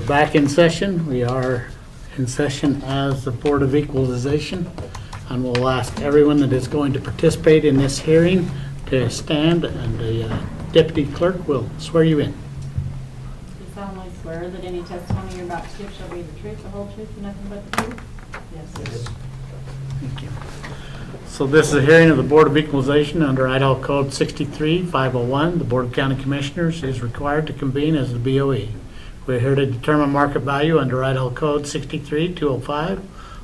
back in session. We are in session as the Board of Equalization, and we'll ask everyone that is going to participate in this hearing to stand, and the deputy clerk will swear you in. You solemnly swear that any testimony you're about to give shall be the truth, the whole truth, and nothing but the truth? Yes. Thank you. So this is a hearing of the Board of Equalization under Idaho Code 63-501. The Board of County Commissioners is required to convene as the BOE. We're here to determine market value under Idaho Code 63-205.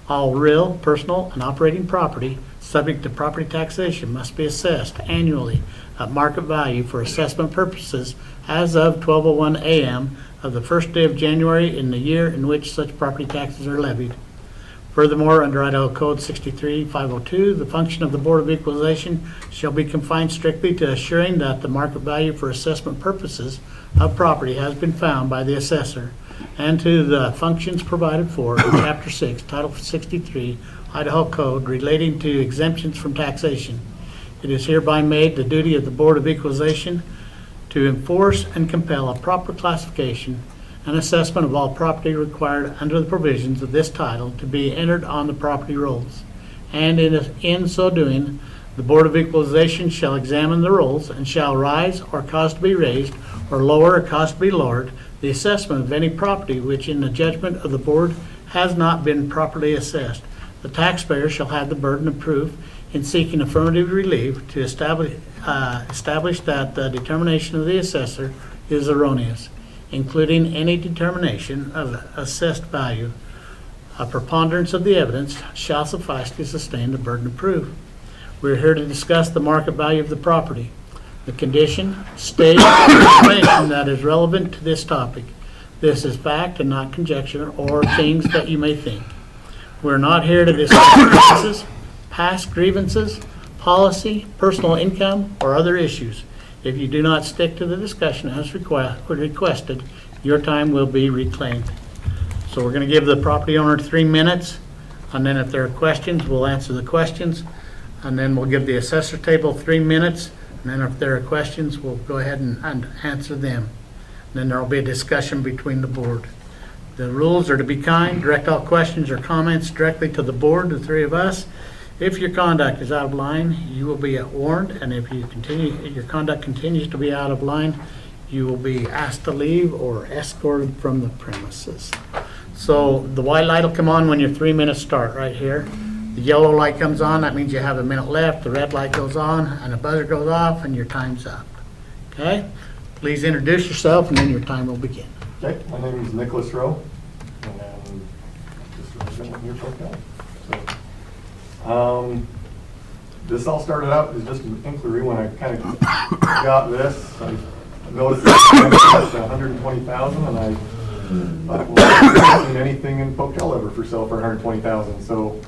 All real, personal, and operating property subject to property taxation must be assessed annually at market value for assessment purposes as of 12:01 a.m. of the first day of January in the year in which such property taxes are levied. Furthermore, under Idaho Code 63-502, the function of the Board of Equalization shall be confined strictly to assuring that the market value for assessment purposes of property has been found by the assessor, and to the functions provided for in Chapter 6, Title 63, Idaho Code relating to exemptions from taxation. It is hereby made the duty of the Board of Equalization to enforce and compel a proper classification and assessment of all property required under the provisions of this title to be entered on the property rolls. And in so doing, the Board of Equalization shall examine the rolls and shall rise or cause to be raised or lower or cause to be lowered the assessment of any property which in the judgment of the Board has not been properly assessed. The taxpayer shall have the burden of proof in seeking affirmative relief to establish that the determination of the assessor is erroneous, including any determination of assessed value. A preponderance of the evidence shall suffice to sustain the burden of proof. We're here to discuss the market value of the property, the condition, state, and information that is relevant to this topic. This is fact and not conjecture or things that you may think. We're not here to discuss practices, past grievances, policy, personal income, or other issues. If you do not stick to the discussion as requested, your time will be reclaimed. So we're going to give the property owner 3 minutes, and then if there are questions, we'll answer the questions, and then we'll give the assessor table 3 minutes, and then if there are questions, we'll go ahead and answer them. And then there will be a discussion between the board. The rules are to be kind, direct all questions or comments directly to the board, the three of us. If your conduct is out of line, you will be warned, and if your conduct continues to be out of line, you will be asked to leave or escorted from the premises. So the white light will come on when your 3 minutes start right here. The yellow light comes on, that means you have a minute left. The red light goes on, and the buzzer goes off, and your time's up. Okay? Please introduce yourself, and then your time will begin. Okay, my name is Nicholas Rowe, and I'm just representing your County. So, this all started out as just an inquiry when I kind of got this. I noticed that it's 120,000, and I thought, well, I haven't seen anything in Pocatello ever for sale for 120,000. So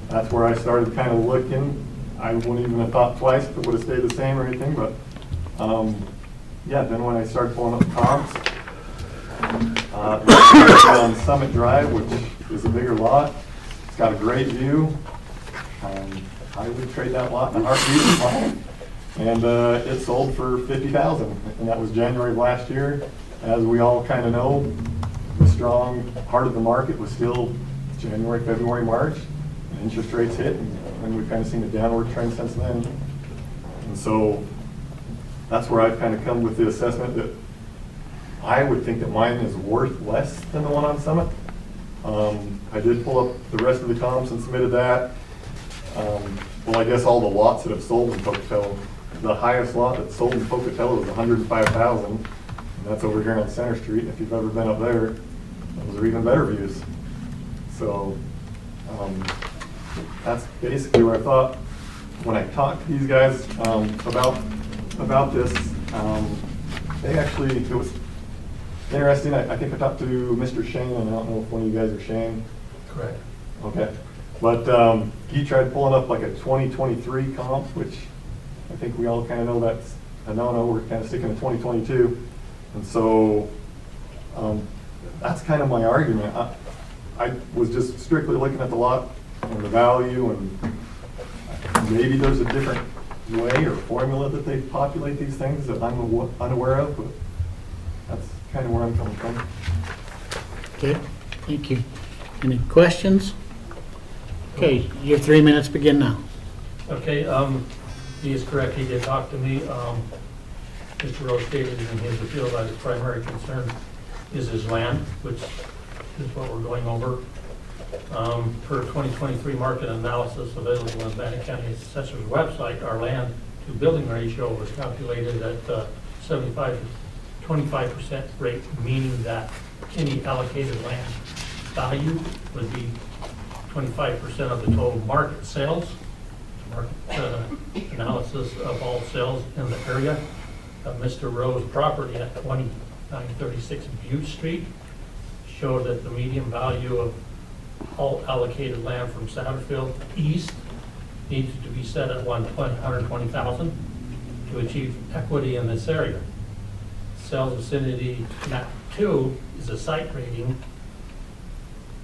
that's where I started kind of looking. I wouldn't even have thought twice if it would have stayed the same or anything, but yeah. Then when I started pulling up comps. On Summit Drive, which is a bigger lot. It's got a great view. I would trade that lot in a heartbeat. And it sold for $50,000, and that was January of last year. As we all kind of know, the strong heart of the market was still January, February, March, and interest rates hit, and we've kind of seen a downward trend since then. And so that's where I've kind of come with the assessment that I would think that mine is worth less than the one on Summit. I did pull up the rest of the comps and submitted that. Well, I guess all the lots that have sold in Pocatello, the highest lot that sold in Pocatello is 105,000, and that's over here on Center Street. If you've ever been up there, those are even better views. So that's basically where I thought when I talked to these guys about this. They actually, it was interesting. I think I talked to Mr. Shane, and I don't know if one of you guys are Shane. Correct. Okay. But he tried pulling up like a 2023 comp, which I think we all kind of know that's a no-no. We're kind of sticking to 2022. And so that's kind of my argument. I was just strictly looking at the lot and the value, and maybe there's a different way or formula that they populate these things that I'm unaware of, but that's kind of where I'm coming from. Okay, thank you. Any questions? Okay, your 3 minutes begin now. Okay, he is correct, he did talk to me. Mr. Rose stated in his appeal that his primary concern is his land, which is what we're going over. Per 2023 market analysis available on Bannock County Assessor's website, our land to building ratio was calculated at 75 to 25% rate, meaning that any allocated land value would be 25% of the total market sales. Market analysis of all sales in the area of Mr. Rowe's property at 2936 Butte Street showed that the median value of all allocated land from Satterfield east needs to be set at 120,000 to achieve equity in this area. Sales vicinity map 2 is a site rating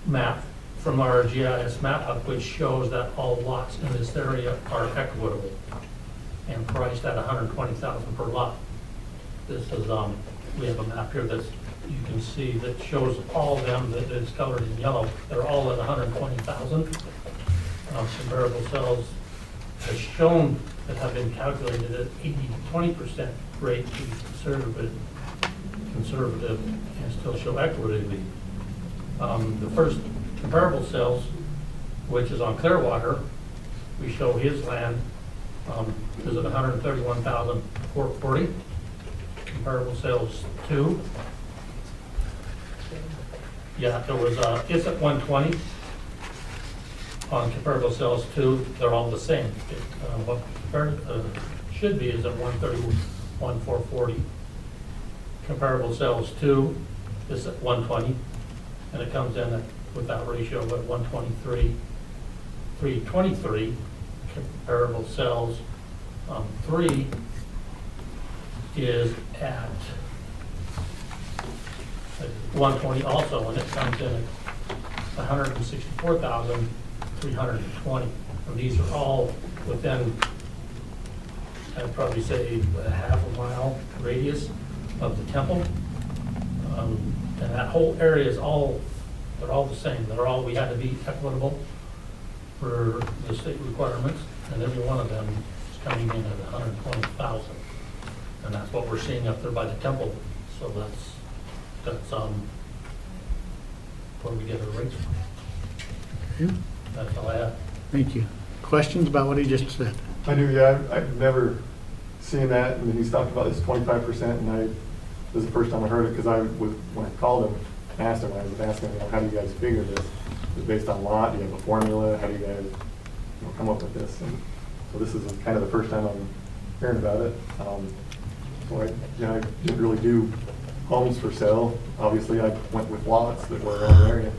map from our GIS map hub, which shows that all lots in this area are equitable and priced at 120,000 per lot. This is, we have a map here that you can see that shows all of them that is colored in yellow. They're all at 120,000. Comparable sales as shown that have been calculated at 80 to 20% rate to be conservative and still show equitably. The first comparable sales, which is on Clearwater, we show his land is at 131,440. Comparable sales 2. Yeah, there was it's at 120. On comparable sales 2, they're all the same. What should be is at 131,440. Comparable sales 2 is at 120, and it comes in at, with that ratio of 123,323. Comparable sales 3 is at 120 also, and it comes in at 164,320. And these are all within, I'd probably say, a half a mile radius of the temple. And that whole area is all, they're all the same. They're all, we had to be equitable for the state requirements, and every one of them is coming in at 120,000. And that's what we're seeing up there by the temple. So that's where we get our rates from. Okay, That's all I have. thank you. Questions about what he just said? I do, yeah. I've never seen that, and he's talked about this 25%, and this is the first time I heard it, because when I called him, and asked him, I was asking him, how do you guys figure this? Is it based on lot? Do you have a formula? How do you guys come up with this? And so this is kind of the first time I'm hearing about it. So I didn't really do homes for sale. Obviously, I went with lots that were around the area.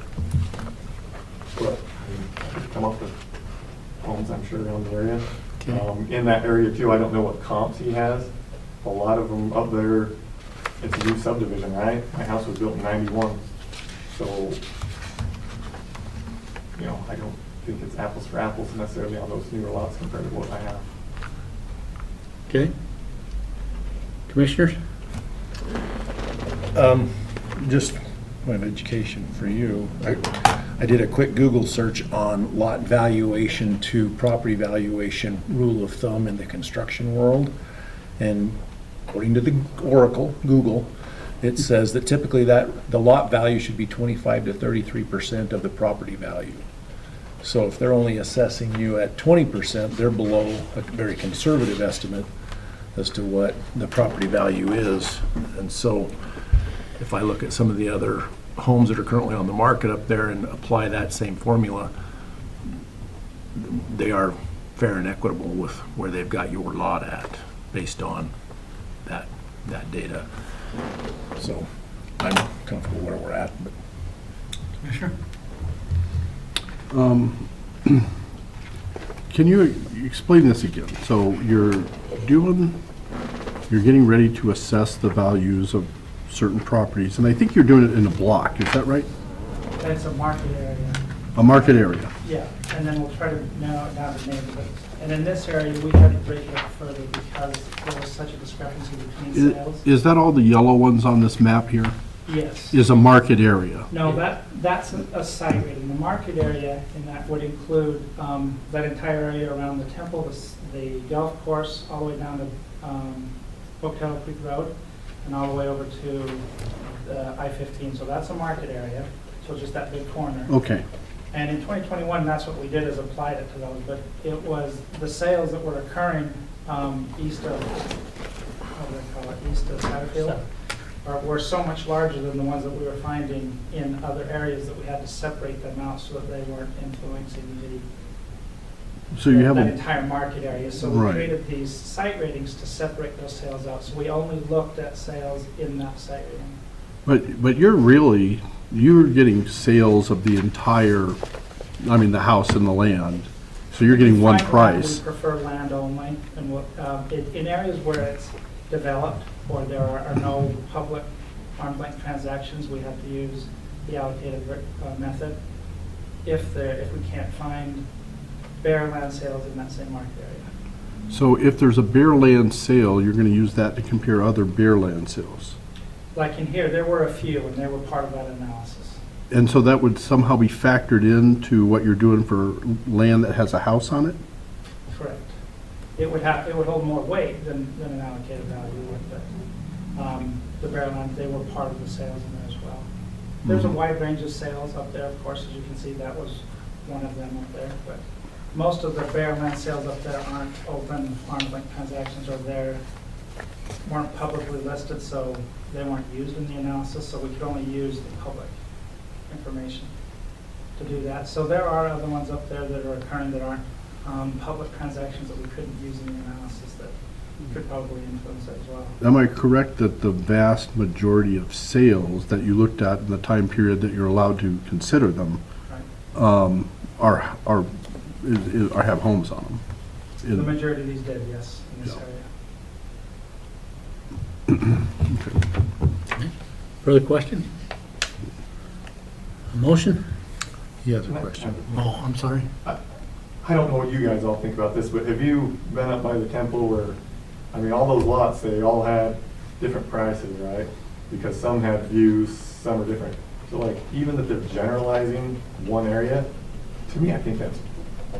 But I could come up with homes, I'm sure, around the area. Okay. In that area too, I don't know what comps he has. A lot of them up there, it's a new subdivision, right? My house was built in '91. So, I don't think it's apples for apples necessarily on those newer lots compared to what I have. Okay. Commissioners? Just point of education for you. I did a quick Google search on lot valuation to property valuation rule of thumb in the construction world. And according to the Oracle, Google, it says that typically the lot value should be 25 to 33% of the property value. So if they're only assessing you at 20%, they're below a very conservative estimate as to what the property value is. And so if I look at some of the other homes that are currently on the market up there and apply that same formula, they are fair and equitable with where they've got your lot at based on that data. So I'm comfortable where we're at. But Commissioner? Can you explain this again? So you're getting ready to assess the values of certain properties, and I think you're doing it in a block, is that right? That's a market area. A market area. Yeah, and then we'll try to narrow it down to neighborhoods. And in this area, we had to break it up further because there was such a discrepancy between sales. Is that all the yellow ones on this map here? Yes. is a market area. No, that's a site rating. The market area, and that would include that entire area around the temple, the golf course, all the way down to Pocatello Creek Road, and all the way over to I-15. So that's a market area, so just that big corner. Okay, And in 2021, that's what we did, is applied it to those. But it was the sales that were occurring east of, what do they call it, east of Satterfield, were so much larger than the ones that we were finding in other areas that we had to separate them out so that they weren't influencing so you have that a, entire market area. So we Right. created these site ratings to separate those sales out. So we only looked at sales in that site rating. but you're getting sales of the entire, I mean, the house and the land. So you're getting one Find that price. We prefer land only, and in areas where it's developed or there are no public arm's length transactions, we have to use the allocated method if we can't find bare land sales in that same market area. So if there's a bare land sale, you're gonna use that to compare other bare land sales. Like in here, there were a few, and they were part of that analysis. And so that would somehow be factored into what you're doing for land that has a house on it? Correct. It would hold more weight than an allocated value would, but the bare land, they were part of the sales in there as well. There's a wide range of sales up there, of course, as you can see, that was one of them up there, but most of the bare land sales up there aren't open arm's length transactions, or weren't publicly listed, so they weren't used in the analysis, so we could only use the public information to do that. So there are other ones up there that are occurring that aren't public transactions that we couldn't use in the analysis that could probably influence it as well. Am I correct that the vast majority of sales that you looked at in the time period that you're allowed to consider them Right. have homes on them? The majority of these did, yes, in this Yeah. area. Further question? A motion? He has a question. Oh, I'm sorry. I don't know what you guys all think about this, but have you been up by the temple where, I mean, all those lots, they all had different prices, right? Because some had views, some are different. So like, even if they're generalizing one area, to me, I think that's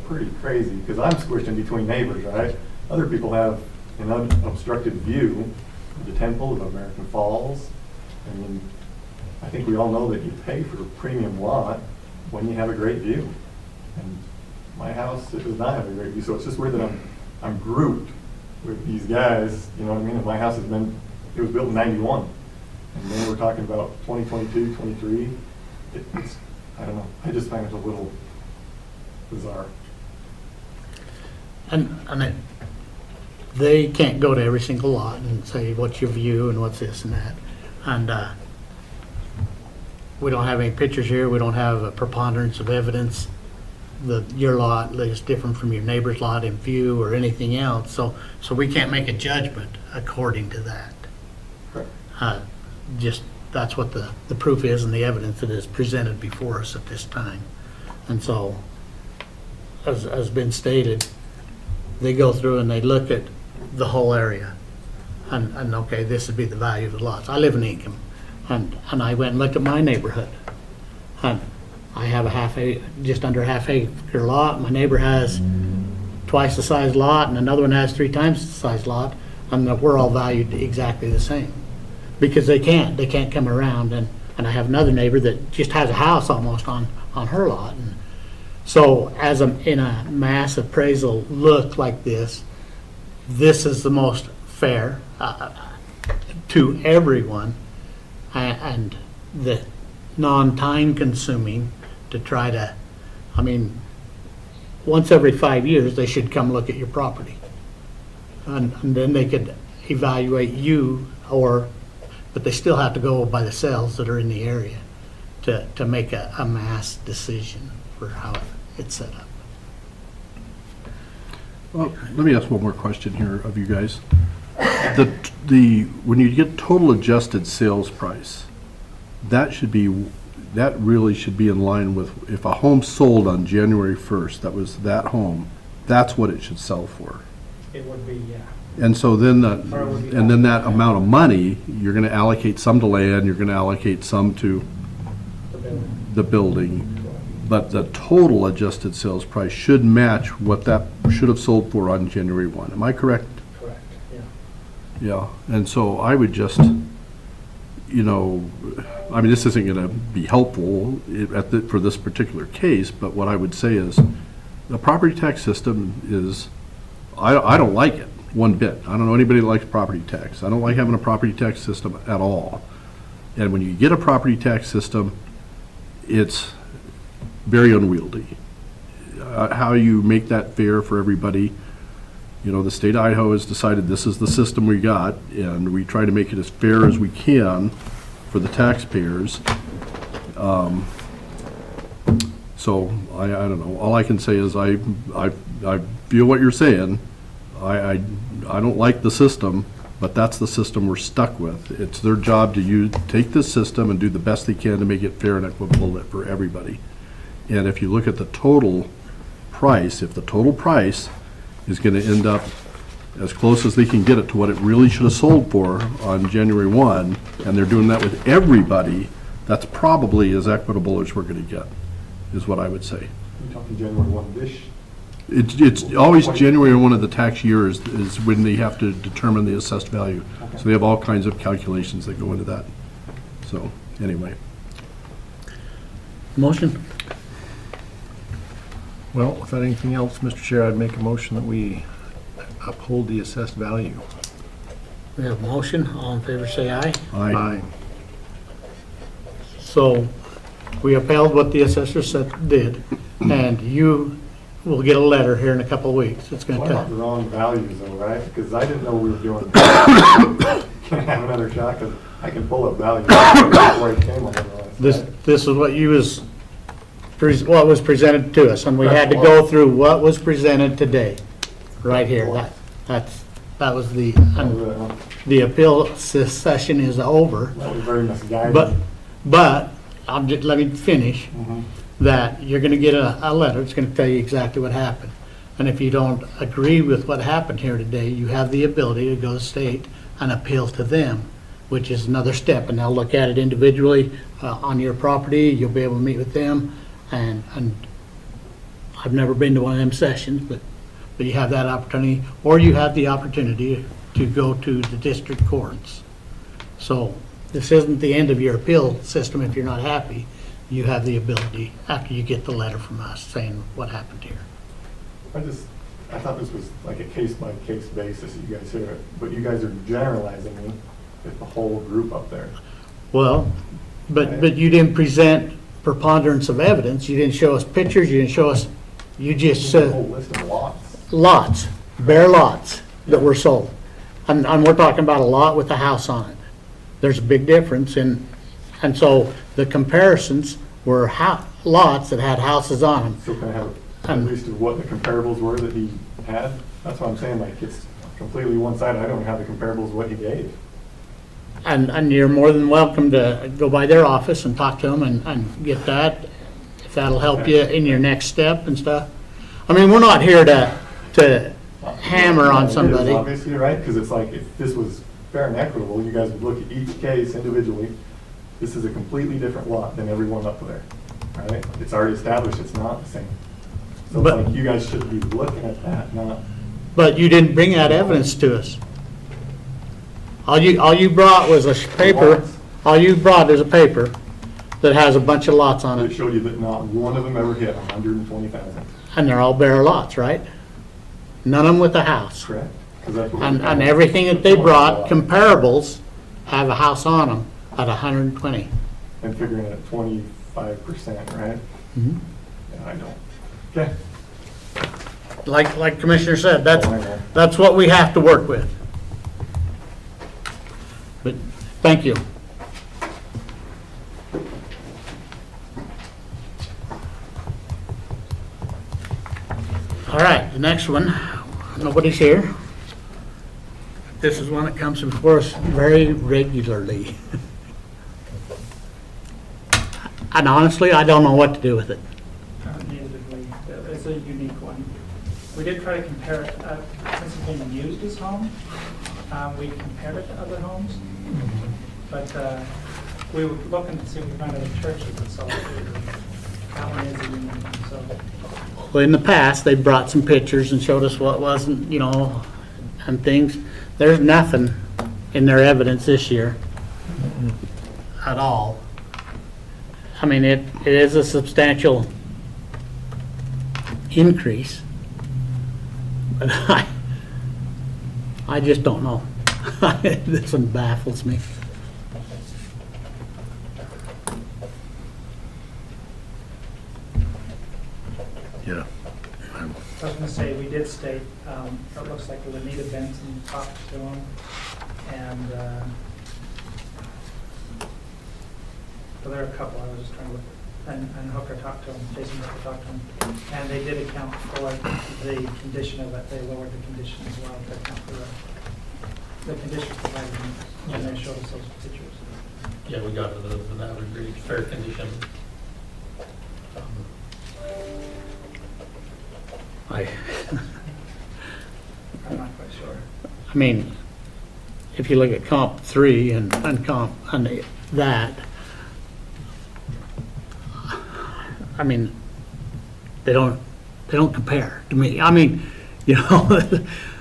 pretty crazy, because I'm squished in between neighbors, right? Other people have an unobstructed view of the temple, of American Falls. I mean, I think we all know that you pay for a premium lot when you have a great view. And my house, it does not have a great view, so it's just weird that I'm grouped with these guys, you know what I mean? And my house it was built in 91. And then we're talking about 2022, 23. It's, I don't know, I just find it a little bizarre. And they can't go to every single lot and say, what's your view and what's this and that. And we don't have any pictures here. We don't have a preponderance of evidence that your lot is different from your neighbor's lot in view or anything else. So we can't make a judgment according to that. Correct. Just, that's what the proof is and the evidence that is presented before us at this time. And so, as been stated, they go through and they look at the whole area. And okay, this would be the value of the lots. I live in Ingham, and I went and looked at my neighborhood. And I have just under a half-acre lot. My neighbor has twice the size lot, and another one has 3 times the size lot, and we're all valued exactly the same. Because they can't come around, and I have another neighbor that just has a house almost on her lot. And so in a mass appraisal look like this is the most fair to everyone, and the non-time consuming to try to, I mean, once every 5 years, they should come look at your property. And then they could evaluate you, but they still have to go by the sales that are in the area to make a mass decision for how it's set up. Well, let me ask one more question here of you guys. When you get total adjusted sales price, that really should be in line with, if a home sold on January 1st, that was that home, that's what it should sell for. It would be, yeah. And so then, Or would we- and then that amount of money, you're gonna allocate some to land, you're gonna allocate some to The building. the building. But the total adjusted sales price should match what that should have sold for on January 1. Am I correct? Correct, yeah. Yeah, and so I would just, you know, I mean, this isn't gonna be helpful for this particular case, but what I would say is, the property tax system is, I don't like it one bit. I don't know anybody that likes property tax. I don't like having a property tax system at all. And when you get a property tax system, it's very unwieldy. How you make that fair for everybody, you know, the state of Idaho has decided this is the system we got, and we try to make it as fair as we can for the taxpayers. So, I don't know, all I can say is I feel what you're saying. I don't like the system, but that's the system we're stuck with. It's their job to take this system and do the best they can to make it fair and equitable for everybody. And if you look at the total price, if the total price is gonna end up as close as they can get it to what it really should have sold for on January 1, and they're doing that with everybody, that's probably as equitable as we're gonna get, is what I would say. You're talking January 1-ish? It's always January 1 of the tax year is when they have to determine the assessed value. So they have all kinds of calculations that go into that. So, anyway. Motion? Well, without anything else, Mr. Chair, I'd make a motion that we uphold the assessed value. We have a motion. All in favor, say aye. Aye. So we upheld what the assessor did, and you will get a letter here in a couple of weeks. It's going What to about the come. wrong values though, right? Because I didn't know we were doing. Can I have another shot? Because I can pull up values before it came on This is what what was presented to us, and we had to go through what was presented today, right here. That was the appeal session is over, That was very misguided. but let me finish. Mhm. That you're gonna get a letter, it's gonna tell you exactly what happened. And if you don't agree with what happened here today, you have the ability to go to state and appeal to them, which is another step, and they'll look at it individually on your property, you'll be able to meet with them, and I've never been to one of them sessions, but you have that opportunity, or you have the opportunity to go to the district courts. So this isn't the end of your appeal system if you're not happy. You have the ability, after you get the letter from us saying what happened here. I thought this was like a case-by-case basis, you guys hear it, but you guys are generalizing me with the whole group up there. Well, but you didn't present preponderance of evidence, you didn't show us pictures, you didn't show us, you just A whole said list of lots. lots, bare lots that were sold. And we're talking about a lot with a house on it. There's a big difference and so the comparisons were lots that had houses on them. So can I have at least of what the comparables were that he had? That's what I'm saying, like, it's completely one-sided. I don't have the comparables of what he gave. And you're more than welcome to go by their office and talk to them and get that, if that'll help you in your next step and stuff. I mean, we're not here to hammer on It is, somebody. obviously, right? Because it's like, if this was fair and equitable, you guys would look at each case individually. This is a completely different lot than everyone up there, right? It's already established it's not the same. So it's But- like, you guys should be looking at that, not, But you didn't bring that evidence to us. All you brought was a paper, all you brought is a paper that has a bunch of lots on it it, showed you that not one of them ever hit 120,000, and they're all bare lots, right? None of them with a house. correct? 'Cause that's what And we- everything that they brought, comparables, have a house on them at 120. And figuring it at 25%, right? Mhm. Yeah, I don't. Okay. Like Commissioner said, Oh, I know. that's what we have to work with. But, thank you. All right, the next one, nobody's here. This is one that comes before us very regularly. And honestly, I don't know what to do with it. Neither did we. It's a unique one. We did try to compare it, since it's being used as home, we compared it to other homes, but we were looking to see if we found other churches that sold it. That one is a union, so. Well, in the past, they brought some pictures and showed us what wasn't, you know, and things. There's nothing in their evidence this year at all. I mean, it is a substantial increase, but I just don't know. This one baffles me. Yeah. I was gonna say, we did state, it looks like we would need a Benson to talk to them, and, but there are a couple, I was just trying to look, and Hooker talked to them, Jason Hooker talked to them, and they did account for the condition of it, they lowered the condition as well to account for the condition provided, and they showed us those pictures. Yeah, we got to the average grade, fair condition. I I'm not quite sure. mean, if you look at comp 3 and comp and that, I mean, they don't compare to me. I mean, you know,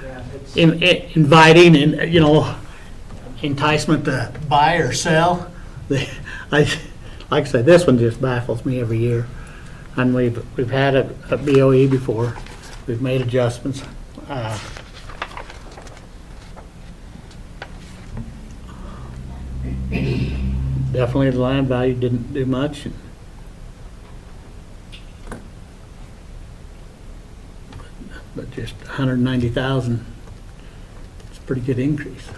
Yeah, it's, inviting and, you know, enticement to buy or sell. Like I said, this one just baffles me every year. And we've had a BOE before. We've made adjustments. Definitely the land value didn't do much. But just 190,000, it's a pretty good increase.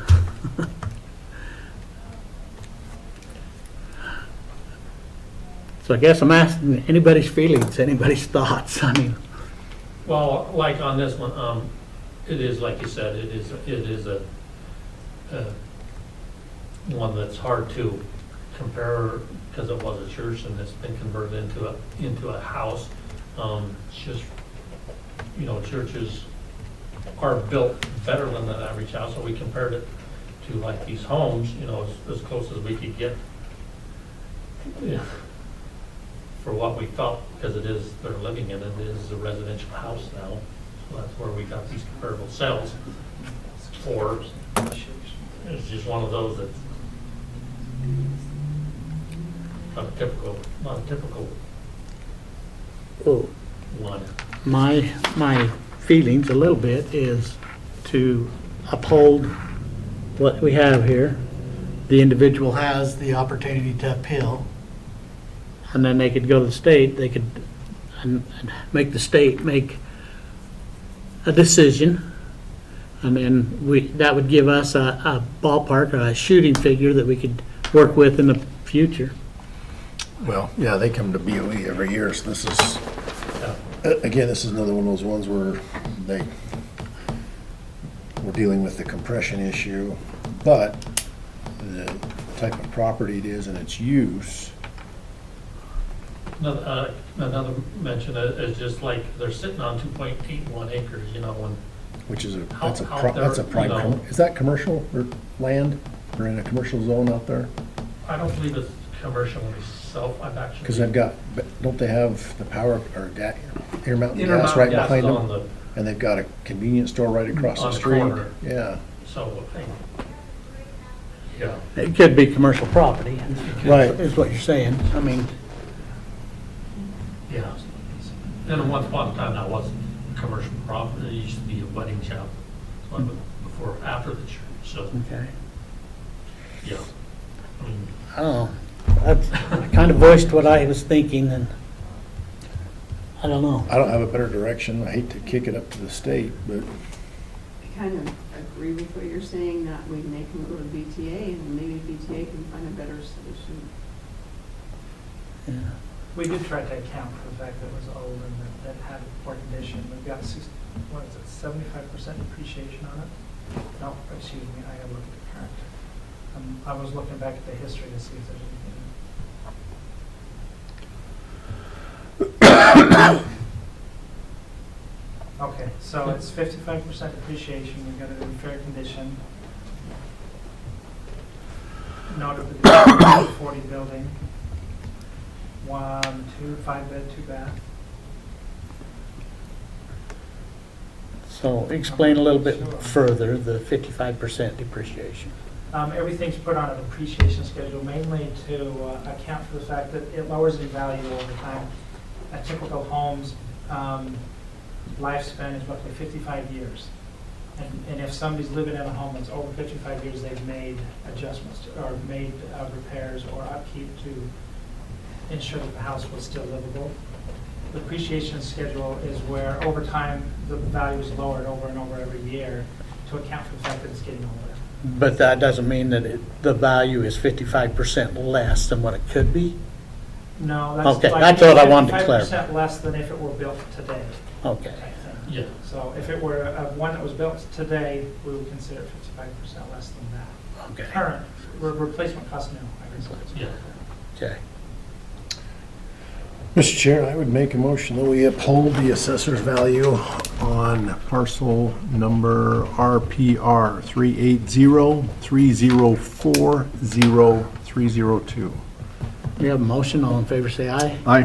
So I guess I'm asking anybody's feelings, anybody's thoughts. I mean, Well, like on this one, it is, like you said, it is a one that's hard to compare because it was a church and it's been converted into a house. It's just, you know, churches are built better than that average house, so we compared it to like these homes, you know, as close as we could get. Yeah. For what we felt, because it is, they're living in it, it is a residential house now, so that's where we got these comparable sales for. It's just one of those that's not a typical oh, one. my feelings a little bit is to uphold what we have here. The individual has the opportunity to appeal. And then they could go to the state, they could and make the state make a decision. And then that would give us a ballpark, a shooting figure that we could work with in the future. Well, yeah, they come to BOE every year, so this is, again, this is another one of those ones where we're dealing with the compression issue, but the type of property it is and its use. Another mention is just like, they're sitting on 2.81 acres, you know, when. Which is Out that's a there, prime, you know. is that commercial or land, or in a commercial zone out there? I don't believe it's commercial myself, I've actually. Because they've got, don't they have the power or Intermountain gas Intermountain right gas behind is on them? And they've got a convenience store right across On the the street? corner. Yeah, So, yeah. It could be commercial property, right. is what you're saying. I mean, Yeah. And at one upon a time, that wasn't commercial property, it used to be a wedding shop, before, after the church, so, okay. yeah. I mean, I don't know. I kind of voiced what I was thinking, and I don't know. I don't have a better direction. I hate to kick it up to the state, but I kind of agree with what you're saying, that we make them go to BTA, and maybe BTA can find a better solution. Yeah. We did try to account for the fact that it was old and that had poor condition. We've got 75% depreciation on it? No, excuse me, I gotta look at the current. I was looking back at the history to see if there's anything. Okay, So it's 55% depreciation, we've got it in fair condition. Note of the 40 building, 1, 2, 5 bed, 2 bath. So explain a little bit further, the 55% depreciation. Everything's put on a depreciation schedule mainly to account for the fact that it lowers in value over time. A typical home's lifespan is roughly 55 years. And if somebody's living in a home that's over 55 years, they've made adjustments or made repairs or upkeep to ensure that the house was still livable. The depreciation schedule is where over time the value is lowered over and over every year to account for the fact that it's getting older. But that doesn't mean that the value is 55% less than what it could be? No, that's Okay, like that's what I wanted to clarify. 55% less than if it were built today. Okay. Type thing. Yeah. So if it were one that was built today, we would consider it 55% less than that. Okay. Current, replacement cost new, I guess. Yeah. Okay. Mr. Chair, I would make a motion that we uphold the assessor's value on parcel number RPR 380-304-0302. We have a motion, all in favor say aye. Aye.